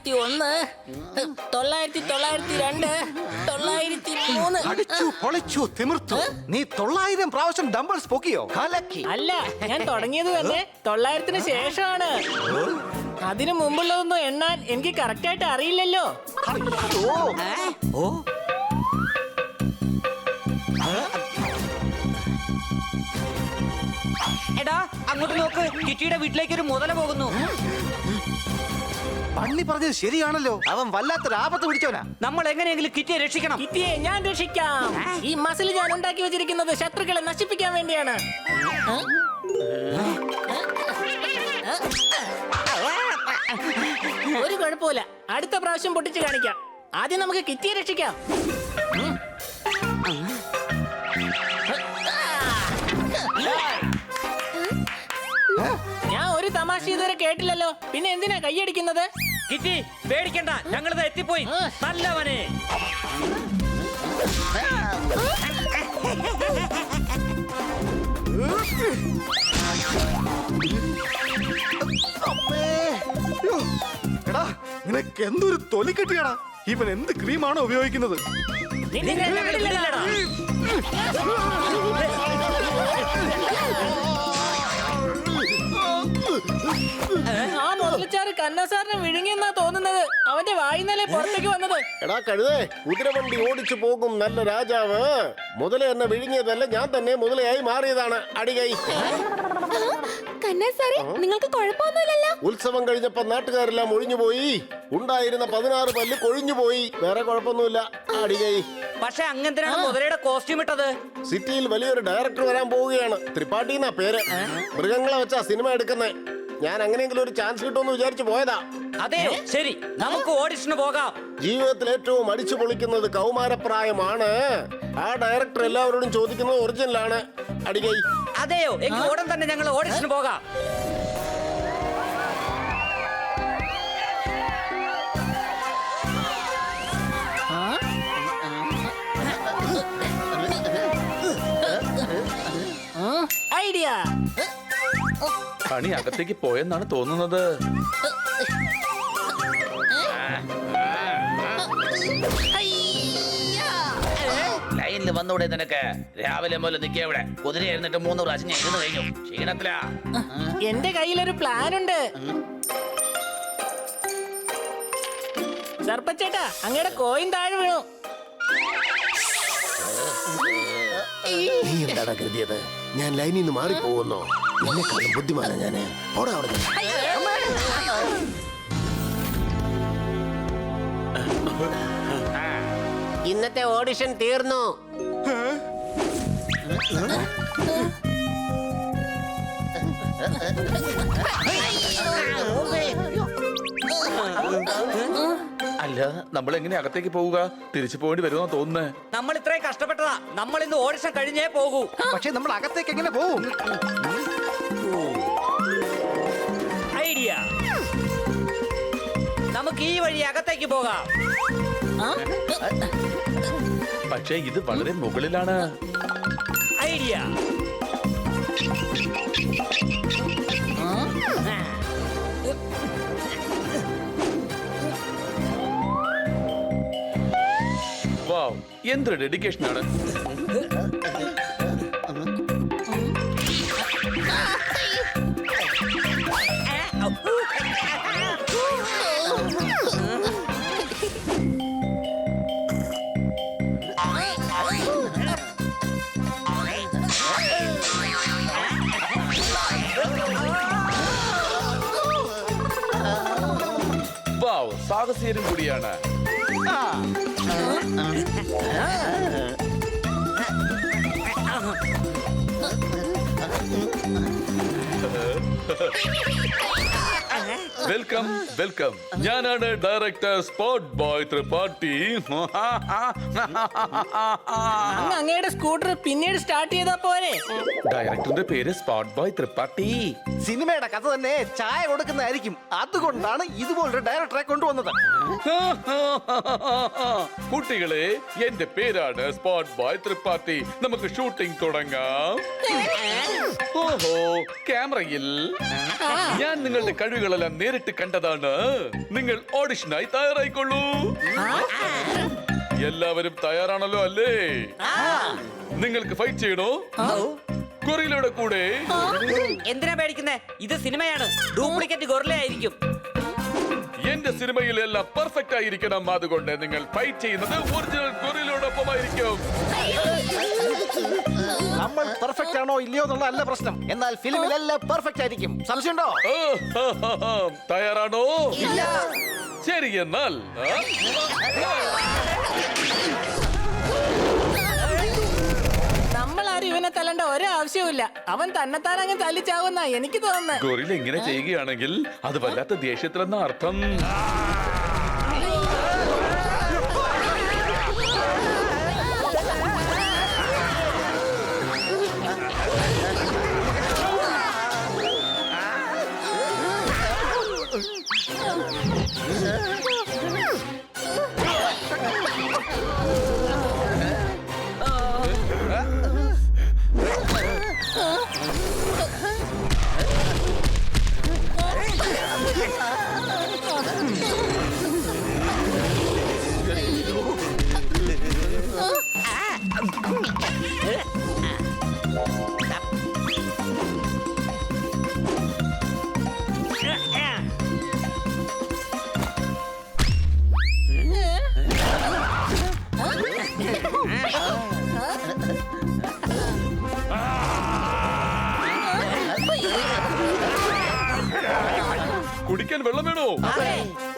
901, 902, 903. അടിച്ചു പൊളിച്ചു തിമിർത്തു. നീ 900 പ്രാവശ്യം ഡംബിൾസ് പൊക്കിയോ? കലക്കി. അല്ല, ഞാൻ തുടങ്ങിയത് തന്നെ 900-ന് ശേഷമാണ്. അതിനു മുമ്പുള്ളതൊന്നും എണ്ണാൻ എനിക്ക് കറക്റ്റ് ആയിട്ട് അറിയില്ലല്ലോ. എടാ അങ്ങോട്ട് നോക്ക്, കിറ്റിയുടെ വീട്ടിലേക്ക് ഒരു മുതല പോകുന്നു. പന്നി പറഞ്ഞത് ശരിയാണല്ലോ, അവൻ വല്ലാത്തൊരു ആപത്ത് പിടിച്ചവനാ. നമ്മൾ എങ്ങനെയെങ്കിലും കിറ്റിയെ രക്ഷിക്കണം. കിറ്റിയെ ഞാൻ രക്ഷിക്കാം. ഈ മസിൽ ഞാൻ ഉണ്ടാക്കി വെച്ചിരിക്കുന്നത് ശത്രുക്കളെ നശിപ്പിക്കാൻ വേണ്ടിയാണ്. ഒരു കുഴപ്പമില്ല, അടുത്ത പ്രാവശ്യം പൊട്ടിച്ച് കാണിക്കാം. ആദ്യം നമുക്ക് കിറ്റിയെ രക്ഷിക്കാം. ഞാൻ ഒരു തമാശ ഇതുവരെ കേട്ടില്ലല്ലോ, പിന്നെ എന്തിനാ കൈയടിക്കുന്നത്? കിറ്റി പേടിക്കണ്ട, ഞങ്ങളിത് എത്തിപ്പോയി. നല്ലവനെ. എടാ, നിനക്ക് എന്തൊരു തൊലി കെട്ടിയാടാ. ഇവൻ എന്ത് ക്രീമാണോ ഉപയോഗിക്കുന്നത്? ആ മുതലച്ചാറ് കന്നസാറിനെ വിഴുങ്ങിയെന്നാ തോന്നുന്നത്. അവന്റെ വായിന്നല്ലേ പുറത്തേക്ക് വന്നത്. എടാ കഴുതേ, കുതിരവണ്ടി ഓടിച്ചു പോകും നല്ല രാജാവ്. മുതല എന്നെ വിഴുങ്ങിയതല്ല, ഞാൻ തന്നെ മുതലയായി മാറിയതാണ്. അടികൈ. കന്നസാറേ, നിങ്ങൾക്ക് കുഴപ്പമൊന്നുമില്ലല്ലോ? ഉത്സവം കഴിഞ്ഞപ്പോ നാട്ടുകാരെല്ലാം ഒഴിഞ്ഞുപോയി. ഉണ്ടായിരുന്ന 16 പല്ല് കൊഴിഞ്ഞുപോയി. വേറെ കുഴപ്പമൊന്നുമില്ല. അടികൈ. പക്ഷെ അങ്ങനത്തിനാണ് മുതലയുടെ കോസ്റ്റ്യൂം ഇട്ടത്. സിറ്റിയിൽ വലിയൊരു ഡയറക്ടർ വരാൻ പോവുകയാണ്. ത്രിപാഠി എന്നാ പേര്. മൃഗങ്ങളെ വെച്ചാ സിനിമ എടുക്കുന്നേ. ഞാൻ അങ്ങനെയെങ്കിലും ഒരു ചാൻസ് കിട്ടുമെന്ന് വിചാരിച്ചു പോയതാ. അതെയോ? ശരി, നമുക്ക് ഓഡിഷന് പോകാം. ജീവിതത്തിൽ ഏറ്റവും അടിച്ചു പൊളിക്കുന്നത് കൗമാരപ്രായമാണ്. ആ ഡയറക്ടർ എല്ലാവരോടും ചോദിക്കുന്നത് ഒറിജിനലാണ്. അടികൈ. അതെയോ? എങ്കിൽ ഉടൻ തന്നെ ഞങ്ങൾ ഓഡിഷന് പോകാം. ഐഡിയ. പണി അകത്തേക്ക് പോയെന്നാണ് തോന്നുന്നത്. ലൈനിൽ വന്നൂടെ നിനക്ക്? രാവിലെ മുതൽ നിൽക്കുക ഇവിടെ. കുതിര ഇരുന്നിട്ട് 3 പ്രാവശ്യം ഞാൻ ഇരുന്ന് കഴിഞ്ഞു. ക്ഷീണത്തിലാ. എന്റെ കയ്യിലൊരു പ്ലാൻ ഉണ്ട്. സർപ്പച്ചേട്ടാ, അങ്ങയുടെ കോയിൻ താഴെ വീണു. നീ എന്താടാ കരുതിയത്? ഞാൻ ലൈനിൽ നിന്ന് മാറിപ്പോകുന്നോ? എന്നെക്കാളും ബുദ്ധിമാനാ ഞാന്. പോടാ അവിടെ. ഇന്നത്തെ ഓഡിഷൻ തീർന്നു. അല്ല, നമ്മൾ എങ്ങനെ അകത്തേക്ക് പോവുക? തിരിച്ചു പോകേണ്ടി വരുമെന്നാ തോന്നുന്നേ. നമ്മൾ ഇത്രയും കഷ്ടപ്പെട്ടതാ. നമ്മൾ ഇന്ന് ഓഡിഷൻ കഴിഞ്ഞേ പോകൂ. പക്ഷെ നമ്മൾ അകത്തേക്ക് എങ്ങനെ പോവും? ഐഡിയ. നമുക്ക് ഈ വഴി അകത്തേക്ക് പോകാം. പക്ഷേ ഇത് വളരെ മുകളിലാണ്. ഐഡിയ. വാവ്, എന്തൊരു ഡെഡിക്കേഷൻ ആണ്. വാവ്, സാഹസികരും കൂടിയാണ്. Welcome welcome. ഞാനാണ് ഡയറക്ടർ സ്പോട്ട് ബോയ് ത്രിപാഠി. അങ്ങയുടെ സ്കൂട്ടർ പിന്നീട് സ്റ്റാർട്ട് ചെയ്താ പോരെ? ഡയറക്ടറിന്റെ പേര് സ്പോട്ട് ബോയ് ത്രിപാഠി. സിനിമയുടെ കഥ തന്നെ ചായ കൊടുക്കുന്നതായിരിക്കും. അതുകൊണ്ടാണ് ഇതുപോലൊരു ഡയറക്ടറെ കൊണ്ടുവന്നത്. കുട്ടികളെ, എന്റെ പേരാണ് സ്പോട്ട് ബോയ് ത്രിപാഠി. നമുക്ക് ഷൂട്ടിംഗ് തുടങ്ങാം. ഓഹോ, ക്യാമറയിൽ ഞാൻ നിങ്ങളുടെ കഴിവുകളെല്ലാം നേരിട്ട് കണ്ടതാണ്. നിങ്ങൾ ഓഡിഷനായി തയ്യാറായിക്കൊള്ളൂ. എല്ലാവരും തയ്യാറാണല്ലോ അല്ലേ? നിങ്ങൾക്ക് ഫൈറ്റ് ചെയ്യണോ? ഗൊറില്ലയുടെ കൂടെ? എന്തിനാ പേടിക്കുന്നേ? ഇത് സിനിമയാണ്. ഡ്യൂപ്ലിക്കേറ്റ് ഗൊറില്ല ആയിരിക്കും. എന്റെ സിനിമയിലെല്ലാം പെർഫെക്റ്റ് ആയിരിക്കണം. അതുകൊണ്ട് നിങ്ങൾ ഫൈറ്റ് ചെയ്യുന്നത് ഒറിജിനൽ ഗൊറില്ലയോടൊപ്പമായിരിക്കും. നമ്മൾ പെർഫെക്റ്റ് ആണോ ഇല്ലയോ എന്നുള്ള അല്ല പ്രശ്നം. എന്നാൽ ഫിലിമിലെല്ലാം പെർഫെക്റ്റ് ആയിരിക്കും. സംശയമുണ്ടോ? തയ്യാറാണോ? ശരി, എന്നാൽ നമ്മളാരും ഇവനെ തല്ലണ്ട ഒരാവശ്യവുമില്ല. അവൻ തന്നെത്താൻ അങ്ങ് തല്ലിച്ചാവുന്ന എനിക്ക് തോന്നുന്നത്. ഗൊറില്ല ഇങ്ങനെ ചെയ്യുകയാണെങ്കിൽ അത് വല്ലാത്ത ദേഷ്യത്തിലെന്ന അർത്ഥം. കുടിക്കാൻ വെള്ളം വേണോ?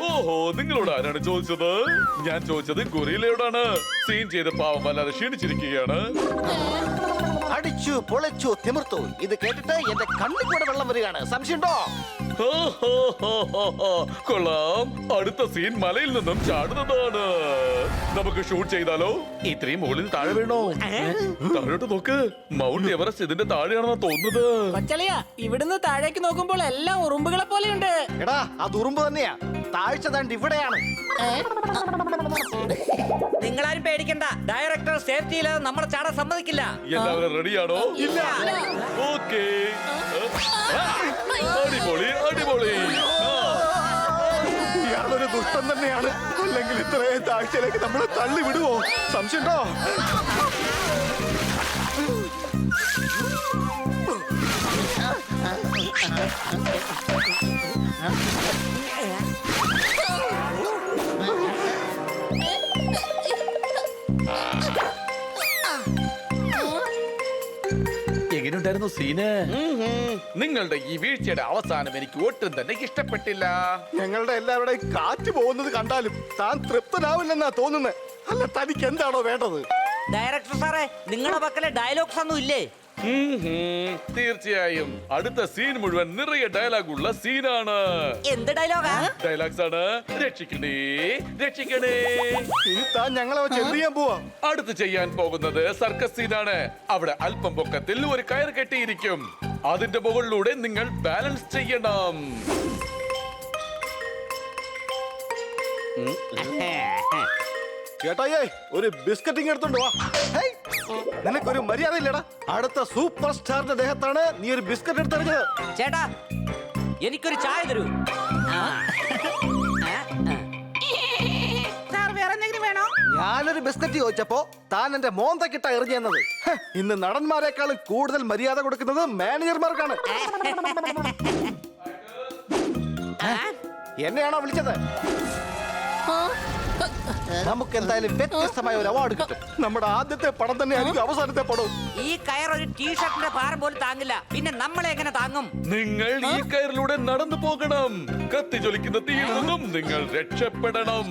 ഓഹോ, നിങ്ങളോട് ആരാണ് ചോദിച്ചത്? ഞാൻ ചോദിച്ചത് ഗൊറില്ലയോടാണ്. സീൻ ചെയ്ത പാവം വല്ലാതെ ക്ഷീണിച്ചിരിക്കുകയാണ്. അടിച്ചു പൊളിച്ചു തിമിർത്തു. ഇത് കേട്ടിട്ട് എന്റെ കണ്ണിൽ കൂടെ വെള്ളം വരികയാണ്. സംശയമുണ്ടോ? കൊള്ളാം. അടുത്ത സീൻ മലയിൽ നിന്നും ചാടുന്നതാണ്. നമുക്ക് ഷൂട്ട് ചെയ്താലോ? ഇത്രയും മുകളിൽ താഴെ വീണോ? താഴോട്ട് നോക്ക്. മൗണ്ട് എവറസ്റ്റ് ഇതിന്റെ താഴെയാണെന്നാ തോന്നുന്നത്. കൊച്ചളിയ, ഇവിടുന്ന് താഴേക്ക് നോക്കുമ്പോൾ എല്ലാം ഉറുമ്പുകളെ പോലെയുണ്ട്. എടാ, അത് ഉറുമ്പ് തന്നെയാ. താഴ്ച ദാണ്ട് ഇവിടെയാണ്. നിങ്ങളാരും പേടിക്കണ്ട. ഡയറക്ടർ സേഫ്റ്റി ഇല്ലാതെ നമ്മളെ ചാടാൻ സമ്മതിക്കില്ല. എല്ലാവരും റെഡിയാണോ? ഇല്ല. ഓക്കേ. അടിപൊളി, അടിപൊളി. ഇയാളൊരു ദുഷ്ടൻ തന്നെയാണ്. അല്ലെങ്കിൽ ഇത്രയും താഴ്ചയിലേക്ക് നമ്മളെ തള്ളി വിടുവോ? സംശയമുണ്ടോ? എങ്ങനെയുണ്ടായിരുന്നു സീന്? നിങ്ങളുടെ ഈ വീഴ്ചയുടെ അവസാനം എനിക്ക് ഒട്ടും തന്നെ ഇഷ്ടപ്പെട്ടില്ല. ഞങ്ങളുടെ എല്ലാവരുടെയും കാറ്റ് പോകുന്നത് കണ്ടാലും താൻ തൃപ്തനാവില്ലെന്നാ തോന്നുന്നത്. അല്ല, തനിക്ക് എന്താണോ വേണ്ടത്? ഡയറക്ടർ സാറേ, നിങ്ങളുടെ പക്കലെ ഡയലോഗ്സ് ഒന്നും ഇല്ലേ? തീർച്ചയായും അടുത്ത സീൻ മുഴുവൻ നിറയെ ഡയലോഗ് ഉള്ള സീനാണ്. എന്ത് ഡയലോഗാ? ഡയലോഗ്സ് ആണ്. രക്ഷിക്കണേ, രക്ഷിക്കണേ. ഇനി താൻ ഞങ്ങളെ വെച്ച് എന്ത് ചെയ്യാൻ പോവാ? അടുത്ത് ചെയ്യാൻ പോകുന്നത് സർക്കസ് സീനാണ്. അവിടെ അല്പം പൊക്കത്തിൽ ഒരു കയർ കെട്ടിയിരിക്കും. അതിന്റെ മുകളിലൂടെ നിങ്ങൾ ബാലൻസ് ചെയ്യണം. ചേട്ടായേ, ഒരു ബിസ്ക്കറ്റിംഗ് എടുത്തോണ്ട് വാ. ഹേയ്, നിനക്കൊരു മര്യാദ ഇല്ലടാ. അടുത്ത സൂപ്പർ സ്റ്റാറിന്റെ ദേഹത്താണ് നീ ഒരു ബിസ്ക്കറ്റ് എടുത്തെറിഞ്ഞത്. ചേട്ടാ, എനിക്കൊരു ചായ തരൂ. സാർ വേറെ എന്തെങ്കിലും വേണോ? ഞാനൊരു ബിസ്ക്കറ്റ് ചോദിച്ചപ്പോ താൻ എന്റെ മോന്തക്കിട്ട എറിഞ്ഞെന്നത്. ഇന്ന് നടന്മാരെക്കാളും കൂടുതൽ മര്യാദ കൊടുക്കുന്നത് മാനേജർമാർക്കാണ്. എന്നെയാണോ വിളിച്ചത്? നമുക്ക് എന്തായാലും വ്യത്യസ്തമായ ഒരു അവാർഡ് കിട്ടും. നമ്മുടെ ആദ്യത്തെ പടം തന്നെ ആയിരിക്കും അവസാനത്തെ പടം. ഈ കയർ ഒരു ടീഷർട്ടിന്റെ ഭാരം പോലും താങ്ങില്ല. പിന്നെ നമ്മളെ എങ്ങനെ താങ്ങും? നിങ്ങൾ ഈ കയറിലൂടെ നടന്നു പോകണം. കത്തി ജ്വലിക്കുന്ന തീയിൽ നിന്നും നിങ്ങൾ രക്ഷപ്പെടണം.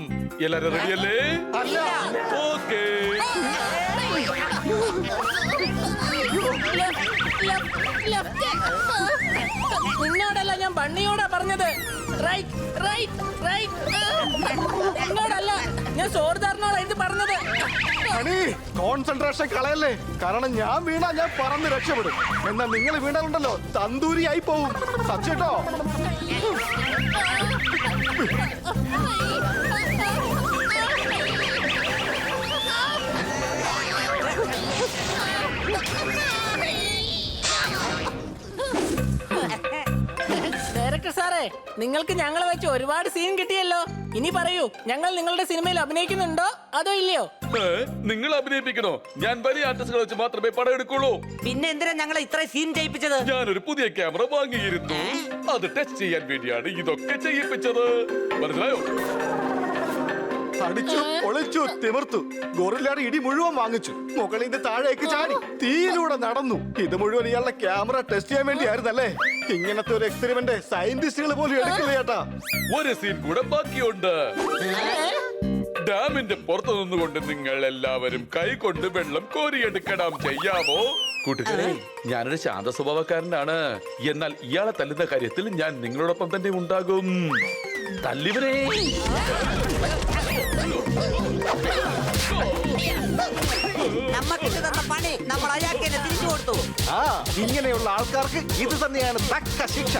എല്ലാരും റെഡിയല്ലേ? ഓക്കേ. നിന്നോടല്ല, ഞാൻ ബണ്ണിയോടാ പറഞ്ഞത്. Right, right, right. നിന്നോടല്ല, ഞാൻ സോർദാറിനോടാ ഇത് പറഞ്ഞത്. കോൺസെൻട്രേഷൻ കളയല്ലേ. കാരണം ഞാൻ വീണാ ഞാൻ പറന്ന് രക്ഷപ്പെടും. എന്നാൽ നിങ്ങൾ വീണാലുണ്ടല്ലോ തന്തൂരിയായി പോവും. സച്ചേട്ടോ, ഡയറക്ടർ സാറേ, നിങ്ങൾക്ക് ഞങ്ങളെ വെച്ച് ഒരുപാട് സീൻ കിട്ടിയല്ലോ. ഇനി പറയൂ, ഞങ്ങൾ നിങ്ങളുടെ സിനിമയിൽ അഭിനയിക്കുന്നുണ്ടോ അതോ ഇല്ലയോ? നിങ്ങൾ അഭിനയിപ്പിക്കണോ? ഞാൻ വലിയ ആർട്ടിസ്റ്റുകളെ വെച്ച് മാത്രമേ പടം എടുക്കുള്ളൂ. പിന്നെ എന്തിനാ ഞങ്ങളെ ഇത്ര സീൻ ചെയ്യിപ്പിച്ചത്? ഞാനൊരു പുതിയ ക്യാമറ വാങ്ങിയിരുന്നു. അത് ടെസ്റ്റ് ചെയ്യാൻ വേണ്ടിയാണ് ഇതൊക്കെ ചെയ്യിപ്പിച്ചത്. മനസ്സിലായോ? അടിച്ചു പൊളിച്ചു തിമിർത്തു. ഗൊറില്ലയുടെ ഇടി മുഴുവൻ വാങ്ങിച്ചു. മുകളിൽ നിന്ന് താഴേക്ക് ചാടി തീയിലൂടെ നടന്നു. ഇത് മുഴുവൻ ഇയാളുടെ ക്യാമറ ടെസ്റ്റ് ചെയ്യാൻ വേണ്ടിയായിരുന്നല്ലേ? ഇങ്ങനത്തെ ഒരു എക്സ്പെരിമെന്റ് സയന്റിസ്റ്റുകൾ പോലും എടുക്കില്ല ചേട്ടാ. ഒരു സീൻ കൂടെ ബാക്കിയുണ്ട്. ഡാമിന്റെ പുറത്തു നിന്നുകൊണ്ട് നിങ്ങൾ എല്ലാവരും കൈകൊണ്ട് വെള്ളം കോരിയെടുക്കണം. ചെയ്യാമോ? കൂട്ടുകാരെ, ഞാനൊരു ശാന്ത സ്വഭാവക്കാരനാണ്. എന്നാൽ ഇയാളെ തല്ലുന്ന കാര്യത്തിൽ ഞാൻ നിങ്ങളോടൊപ്പം തന്നെ ഉണ്ടാകും. തല്ലിവരെ. നമ്മക്ക് തന്ന പണി നമ്മൾ അയാൾക്ക് തന്നെ തിരിച്ചു കൊടുത്തു. ആ, ഇങ്ങനെയുള്ള ആൾക്കാർക്ക് ഇത് തന്നെയാണ് തക്ക ശിക്ഷ.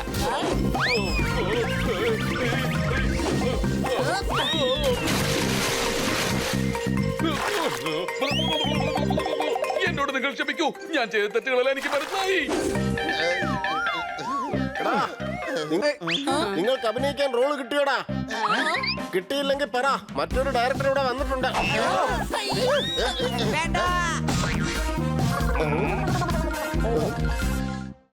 എന്നോട് നിങ്ങൾ ക്ഷമിക്കൂ. ഞാൻ ചെയ്ത തെറ്റുകളെല്ലാം എനിക്ക് മനസ്സിലായി. എടാ, നിങ്ങൾക്ക് അഭിനയിക്കാൻ റോള് കിട്ടിയോടാ? കിട്ടിയില്ലെങ്കിൽ പറ, മറ്റൊരു ഡയറക്ടർ ഇവിടെ വന്നിട്ടുണ്ട്. വേണ്ട.